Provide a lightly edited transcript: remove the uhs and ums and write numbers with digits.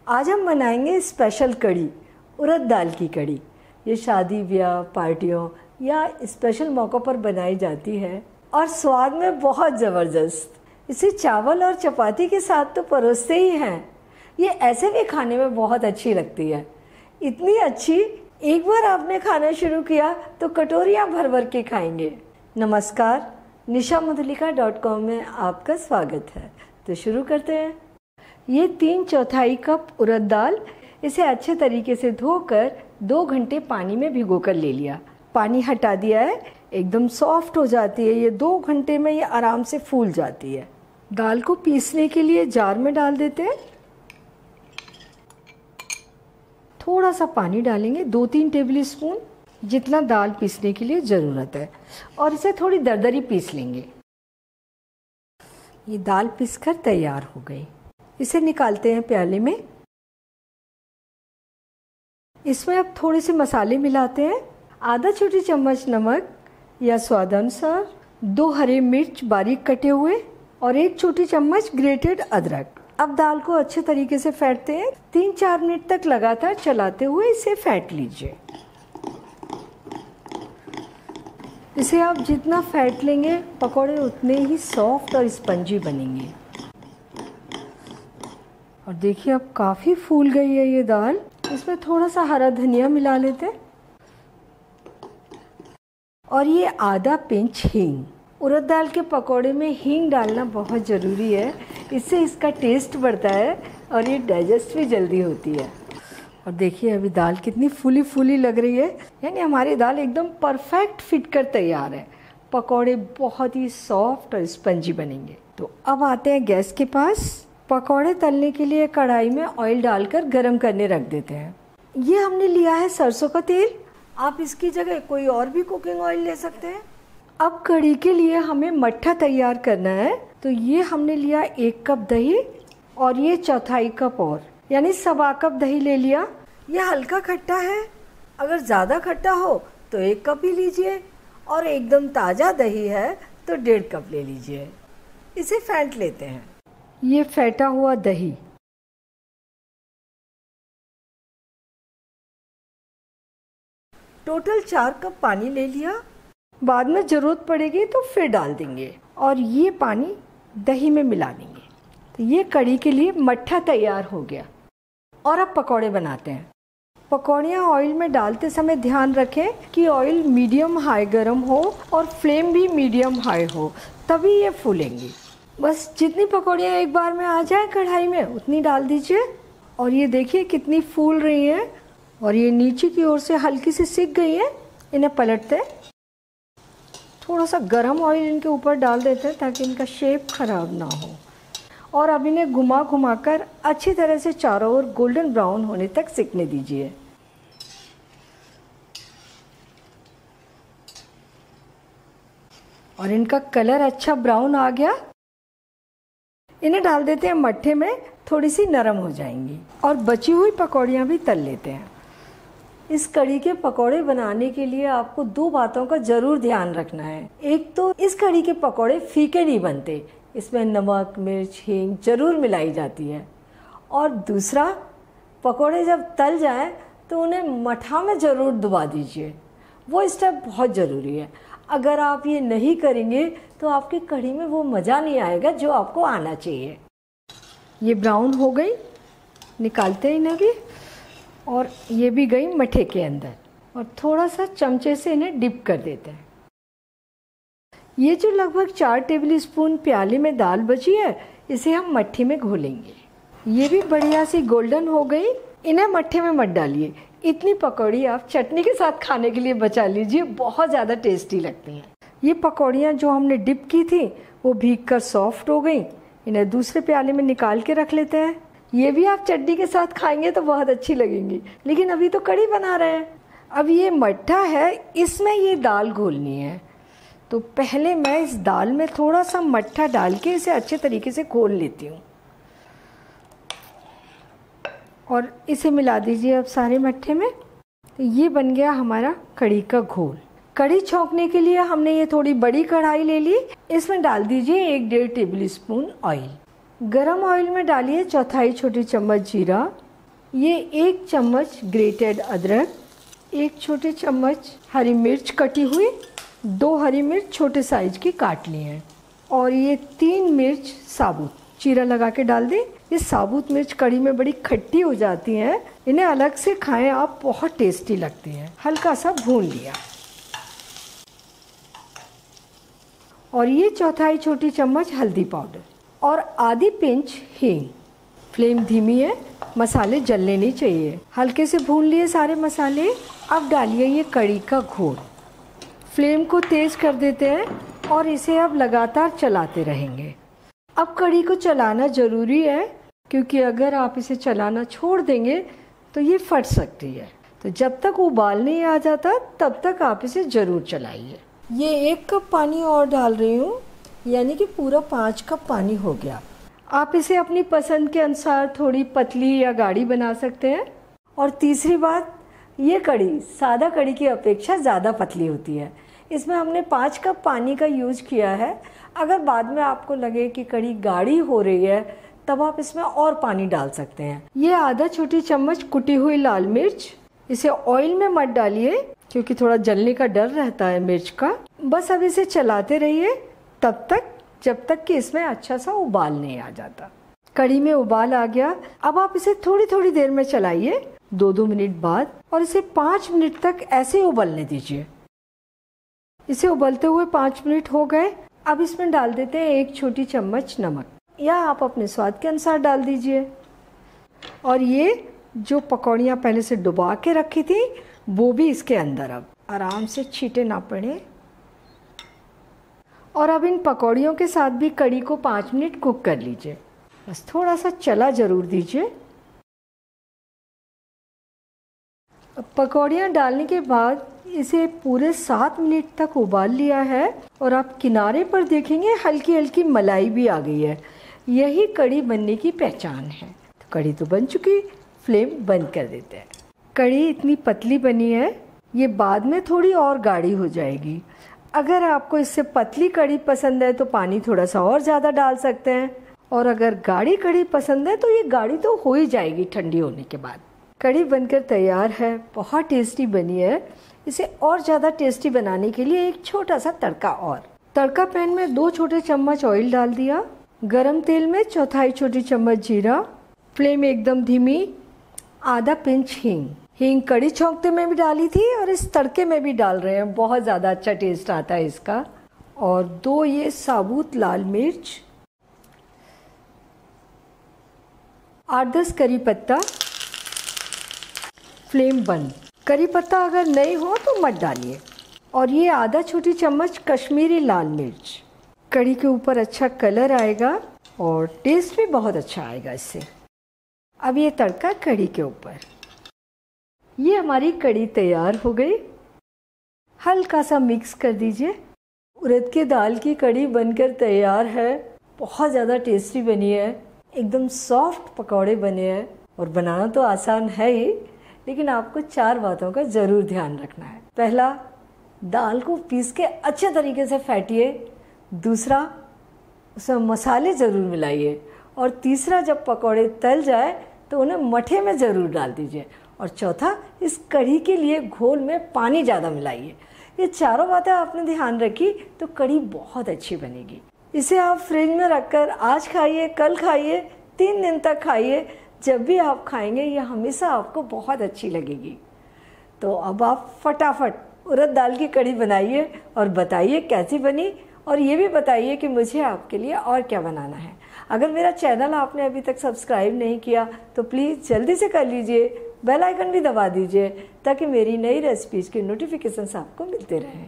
आज हम बनाएंगे स्पेशल कढ़ी, उड़द दाल की कढ़ी। ये शादी ब्याह पार्टियों या स्पेशल मौक़ों पर बनाई जाती है और स्वाद में बहुत ज़बरदस्त। इसे चावल और चपाती के साथ तो परोसते ही हैं। ये ऐसे भी खाने में बहुत अच्छी लगती है, इतनी अच्छी एक बार आपने खाना शुरू किया तो कटोरियाँ भर भर के खाएंगे। नमस्कार, nishamudhalika.com में आपका स्वागत है। तो शुरू करते हैं। ये 3/4 कप उड़द दाल, इसे अच्छे तरीके से धोकर 2 घंटे पानी में भिगोकर ले लिया। पानी हटा दिया है, एकदम सॉफ्ट हो जाती है। ये 2 घंटे में ये आराम से फूल जाती है। दाल को पीसने के लिए जार में डाल देते हैं। थोड़ा सा पानी डालेंगे, 2-3 टेबल स्पून, जितना दाल पीसने के लिए ज़रूरत है, और इसे थोड़ी दरदरी पीस लेंगे। ये दाल पीसकर तैयार हो गई। इसे निकालते हैं प्याले में। इसमें अब थोड़े से मसाले मिलाते हैं। आधा छोटी चम्मच नमक या स्वादानुसार, 2 हरे मिर्च बारीक कटे हुए और 1 छोटी चम्मच ग्रेटेड अदरक। अब दाल को अच्छे तरीके से फेंटते हैं। 3-4 मिनट तक लगातार चलाते हुए इसे फेंट लीजिए। इसे आप जितना फेंट लेंगे पकौड़े उतने ही सॉफ्ट और स्पंजी बनेंगे। और देखिए अब काफ़ी फूल गई है ये दाल। इसमें थोड़ा सा हरा धनिया मिला लेते हैं और ये आधा पिंच हींग। उड़द दाल के पकौड़े में हींग डालना बहुत ज़रूरी है, इससे इसका टेस्ट बढ़ता है और ये डाइजेस्ट भी जल्दी होती है। और देखिए अभी दाल कितनी फूली फूली लग रही है, यानी हमारी दाल एकदम परफेक्ट फिट कर तैयार है। पकौड़े बहुत ही सॉफ्ट और स्पंजी बनेंगे। तो अब आते हैं गैस के पास। पकौड़े तलने के लिए कढ़ाई में ऑयल डालकर गरम करने रख देते हैं। ये हमने लिया है सरसों का तेल, आप इसकी जगह कोई और भी कुकिंग ऑयल ले सकते हैं। अब कढ़ी के लिए हमें मट्ठा तैयार करना है। तो ये हमने लिया 1 कप दही और ये 1/4 कप और, यानी 1/2 कप दही ले लिया। यह हल्का खट्टा है, अगर ज़्यादा खट्टा हो तो 1 कप ही लीजिए, और एकदम ताज़ा दही है तो 1.5 कप ले लीजिए। इसे फेंट लेते हैं। ये फेंटा हुआ दही टोटल 4 कप पानी ले लिया। बाद में ज़रूरत पड़ेगी तो फिर डाल देंगे और ये पानी दही में मिला देंगे। तो ये कढ़ी के लिए मट्ठा तैयार हो गया। और अब पकौड़े बनाते हैं। पकौड़ियाँ ऑयल में डालते समय ध्यान रखें कि ऑयल मीडियम हाई गर्म हो और फ्लेम भी मीडियम हाई हो, तभी ये फूलेंगी। बस जितनी पकौड़ियाँ एक बार में आ जाए कढ़ाई में उतनी डाल दीजिए। और ये देखिए कितनी फूल रही हैं और ये नीचे की ओर से हल्की सी सिक गई है। इन्हें पलटते हैं। थोड़ा सा गरम ऑयल इनके ऊपर डाल देते हैं ताकि इनका शेप खराब ना हो। और अब इन्हें घुमा घुमा कर अच्छी तरह से चारों ओर गोल्डन ब्राउन होने तक सिकने दीजिए। और इनका कलर अच्छा ब्राउन आ गया। इन्हें डाल देते हैं मट्ठे में, थोड़ी सी नरम हो जाएंगी। और बची हुई पकौड़ियाँ भी तल लेते हैं। इस कढ़ी के पकौड़े बनाने के लिए आपको 2 बातों का ज़रूर ध्यान रखना है। एक तो इस कढ़ी के पकौड़े फीके नहीं बनते, इसमें नमक मिर्च हींग ज़रूर मिलाई जाती है। और दूसरा, पकौड़े जब तल जाएं तो उन्हें मट्ठा में ज़रूर डुबा दीजिए। वो स्टेप बहुत ज़रूरी है। अगर आप ये नहीं करेंगे तो आपकी कढ़ी में वो मज़ा नहीं आएगा जो आपको आना चाहिए। ये ब्राउन हो गई, निकालते हैं इन्हें भी। और ये भी गई मट्ठे के अंदर। और थोड़ा सा चमचे से इन्हें डिप कर देते हैं। ये जो लगभग 4 टेबल स्पून प्याले में दाल बची है, इसे हम मट्ठे में घोलेंगे। ये भी बढ़िया सी गोल्डन हो गई। इन्हें मट्ठे में मत डालिए। इतनी पकौड़ी आप चटनी के साथ खाने के लिए बचा लीजिए, बहुत ज़्यादा टेस्टी लगती हैं। ये पकौड़ियाँ जो हमने डिप की थी वो भीग कर सॉफ्ट हो गई। इन्हें दूसरे प्याले में निकाल के रख लेते हैं। ये भी आप चटनी के साथ खाएंगे तो बहुत अच्छी लगेंगी, लेकिन अभी तो कढ़ी बना रहे हैं। अब ये मट्ठा है, इसमें ये दाल घोलनी है। तो पहले मैं इस दाल में थोड़ा सा मट्ठा डाल के इसे अच्छे तरीके से घोल लेती हूँ। और इसे मिला दीजिए अब सारे मट्ठे में। तो ये बन गया हमारा कढ़ी का घोल। कढ़ी छौंकने के लिए हमने ये थोड़ी बड़ी कढ़ाई ले ली। इसमें डाल दीजिए 1-1.5 टेबल स्पून ऑयल। गरम ऑयल में डालिए 1/4 छोटी चम्मच जीरा, ये 1 चम्मच ग्रेटेड अदरक, 1 छोटे चम्मच हरी मिर्च कटी हुई, 2 हरी मिर्च छोटे साइज की काट ली हैं, और ये 3 मिर्च साबुत चीरा लगा के डाल दें। ये साबुत मिर्च कढ़ी में बड़ी खट्टी हो जाती हैं, इन्हें अलग से खाएं आप, बहुत टेस्टी लगती हैं। हल्का सा भून लिया, और ये 1/4 छोटी चम्मच हल्दी पाउडर और आधी पिंच हींग। फ्लेम धीमी है, मसाले जलने नहीं चाहिए। हल्के से भून लिए सारे मसाले। अब डालिए ये कढ़ी का घोल। फ्लेम को तेज़ कर देते हैं और इसे अब लगातार चलाते रहेंगे। अब कढ़ी को चलाना ज़रूरी है, क्योंकि अगर आप इसे चलाना छोड़ देंगे तो ये फट सकती है। तो जब तक उबाल नहीं आ जाता तब तक आप इसे ज़रूर चलाइए। ये 1 कप पानी और डाल रही हूँ, यानी कि पूरा 5 कप पानी हो गया। आप इसे अपनी पसंद के अनुसार थोड़ी पतली या गाढ़ी बना सकते हैं। और तीसरी बात, ये कढ़ी सादा कढ़ी की अपेक्षा ज़्यादा पतली होती है। इसमें हमने 5 कप पानी का यूज़ किया है। अगर बाद में आपको लगे कि कढ़ी गाढ़ी हो रही है तब आप इसमें और पानी डाल सकते हैं। ये आधा छोटी चम्मच कुटी हुई लाल मिर्च, इसे ऑयल में मत डालिए क्योंकि थोड़ा जलने का डर रहता है मिर्च का। बस अब इसे चलाते रहिए तब तक जब तक कि इसमें अच्छा सा उबाल नहीं आ जाता। कढ़ी में उबाल आ गया, अब आप इसे थोड़ी थोड़ी देर में चलाइए, 2-2 मिनट बाद, और इसे 5 मिनट तक ऐसे उबलने दीजिए। इसे उबलते हुए 5 मिनट हो गए। अब इसमें डाल देते हैं 1 छोटी चम्मच नमक, या आप अपने स्वाद के अनुसार डाल दीजिए। और ये जो पकौड़ियाँ पहले से डुबा के रखी थी वो भी इसके अंदर अब आराम से छींटे ना पड़े। और अब इन पकौड़ियों के साथ भी कढ़ी को 5 मिनट कुक कर लीजिए। बस थोड़ा सा चला ज़रूर दीजिए। अब पकौड़ियाँ डालने के बाद इसे पूरे 7 मिनट तक उबाल लिया है, और आप किनारे पर देखेंगे हल्की हल्की मलाई भी आ गई है। यही कढ़ी बनने की पहचान है। तो कढ़ी तो बन चुकी, फ्लेम बंद कर देते हैं। कढ़ी इतनी पतली बनी है, ये बाद में थोड़ी और गाढ़ी हो जाएगी। अगर आपको इससे पतली कढ़ी पसंद है तो पानी थोड़ा सा और ज़्यादा डाल सकते हैं, और अगर गाढ़ी कढ़ी पसंद है तो ये गाढ़ी तो हो ही जाएगी ठंडी होने के बाद। कढ़ी बनकर तैयार है, बहुत टेस्टी बनी है। इसे और ज़्यादा टेस्टी बनाने के लिए एक छोटा सा तड़का और। तड़का पैन में 2 छोटे चम्मच ऑयल डाल दिया। गरम तेल में 1/4 छोटी चम्मच जीरा, फ्लेम एकदम धीमी, आधा पिंच हींग। हींग कढ़ी छौंकते में भी डाली थी और इस तड़के में भी डाल रहे हैं, बहुत ज़्यादा अच्छा टेस्ट आता है इसका। और 2 ये साबुत लाल मिर्च, 8-10 करी पत्ता। फ्लेम बंद। करी पत्ता अगर नहीं हो तो मत डालिए। और ये आधा छोटी चम्मच कश्मीरी लाल मिर्च। कढ़ी के ऊपर अच्छा कलर आएगा और टेस्ट भी बहुत अच्छा आएगा इससे। अब ये तड़का कढ़ी के ऊपर। ये हमारी कढ़ी तैयार हो गई। हल्का सा मिक्स कर दीजिए। उड़द की दाल की कढ़ी बनकर तैयार है। बहुत ज़्यादा टेस्टी बनी है, एकदम सॉफ्ट पकौड़े बने हैं। और बनाना तो आसान है ही, लेकिन आपको 4 बातों का ज़रूर ध्यान रखना है। पहला, दाल को पीस के अच्छे तरीके से फेंटिए। दूसरा, उसमें मसाले ज़रूर मिलाइए। और तीसरा, जब पकौड़े तल जाए तो उन्हें मठे में ज़रूर डाल दीजिए। और चौथा, इस कढ़ी के लिए घोल में पानी ज़्यादा मिलाइए। ये चारों बातें आपने ध्यान रखी तो कढ़ी बहुत अच्छी बनेगी। इसे आप फ्रिज में रखकर आज खाइए, कल खाइए, 3 दिन तक खाइए। जब भी आप खाएंगे ये हमेशा आपको बहुत अच्छी लगेगी। तो अब आप फटाफट उड़द दाल की कढ़ी बनाइए और बताइए कैसी बनी, और ये भी बताइए कि मुझे आपके लिए और क्या बनाना है। अगर मेरा चैनल आपने अभी तक सब्सक्राइब नहीं किया तो प्लीज़ जल्दी से कर लीजिए, बेल आइकन भी दबा दीजिए ताकि मेरी नई रेसिपीज़ के नोटिफिकेशंस आपको मिलते रहें।